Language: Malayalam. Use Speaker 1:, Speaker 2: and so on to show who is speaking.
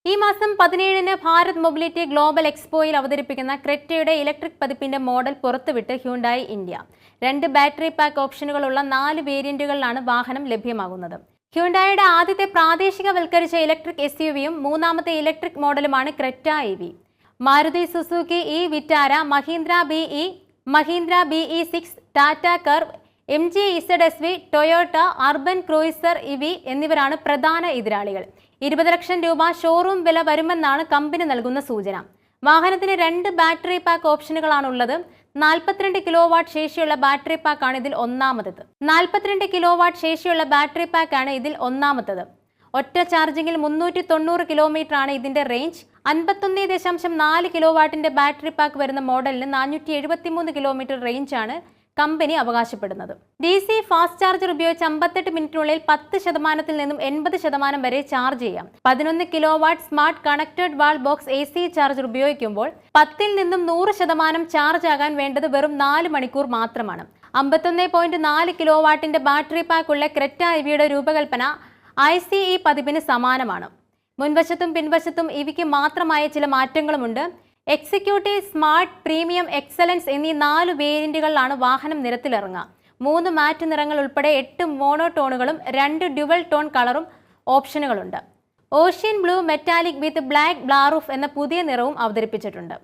Speaker 1: ഈ മാസം 17-ന് ഭാരത് മൊബിലിറ്റി ഗ്ലോബൽ എക്സ്പോയിൽ അവതരിപ്പിക്കുന്ന ക്രെറ്റയുടെ ഇലക്ട്രിക് പതിപ്പിന്റെ മോഡൽ പുറത്തുവിട്ട് ഹ്യുണ്ടായി ഇന്ത്യ. 2 ബാറ്ററി പാക്ക് ഓപ്ഷനുകളുള്ള 4 വേരിയന്റുകളിലാണ് വാഹനം ലഭ്യമാകുന്നത്. ഹ്യുണ്ടായുടെ ആദ്യത്തെ പ്രാദേശികവൽക്കരിച്ച ഇലക്ട്രിക് SUV-യും മൂന്നാമത്തെ ഇലക്ട്രിക് മോഡലുമാണ് Creta EV. Maruti Suzuki Vitara, Mahindra BE6, Tata Curvv, MG ZSV, Toyota Urban Cruiser EV എന്നിവരാണ് പ്രധാന എതിരാളികൾ. 20 ലക്ഷം രൂപ ഷോറൂം വില വരുമെന്നാണ് കമ്പനി നൽകുന്ന സൂചന. വാഹനത്തിന് 2 ബാറ്ററി പാക്ക് ഓപ്ഷനുകളാണുള്ളത്. 42 കിലോവാട്ട് ശേഷിയുള്ള ബാറ്ററി പാക്കാണ് ഇതിൽ ഒന്നാമത്തേത്. ഒറ്റ ചാർജിങ്ങിൽ 390 കിലോമീറ്റർ ആണ് ഇതിന്റെ റേഞ്ച്. 51.4 കിലോവാട്ടിന്റെ ബാറ്ററി പാക്ക് വരുന്ന മോഡലിന് 473 കിലോമീറ്റർ റേഞ്ചാണ് കമ്പനി അവകാശപ്പെടുന്നത്. DC ഫാസ്റ്റ് ചാർജർ ഉപയോഗിച്ച് 58 മിനിറ്റിനുള്ളിൽ 10% നിന്നും 80% വരെ ചാർജ് ചെയ്യാം. 11 കിലോവാട്ട് സ്മാർട്ട് കണക്റ്റഡ് വാൾ ബോക്സ് AC ചാർജർ ഉപയോഗിക്കുമ്പോൾ 10 നിന്നും 100% ചാർജ് ആകാൻ വേണ്ടത് വെറും 4 മണിക്കൂർ മാത്രമാണ്. 51.4 കിലോവാട്ടിന്റെ ബാറ്ററി പാക്കുള്ള ക്രെറ്റ EVയുടെ രൂപകൽപ്പന ICE പതിപ്പിന് സമാനമാണ്. മുൻവശത്തും പിൻവശത്തും ഇവയ്ക്ക് മാത്രമായ ചില മാറ്റങ്ങളുമുണ്ട്. എക്സിക്യൂട്ടീവ്, സ്മാർട്ട്, പ്രീമിയം, എക്സലൻസ് എന്നീ 4 വേരിയന്റുകളിലാണ് വാഹനം നിരത്തിലിറങ്ങുക. 3 മാറ്റ് നിറങ്ങൾ ഉൾപ്പെടെ 8 മോണോടോണുകളും 2 ഡ്യുവൽ ടോൺ കളറും ഓപ്ഷനുകളുണ്ട്. Ocean blue metallic with black black roof എന്ന പുതിയ നിറവും അവതരിപ്പിച്ചിട്ടുണ്ട്.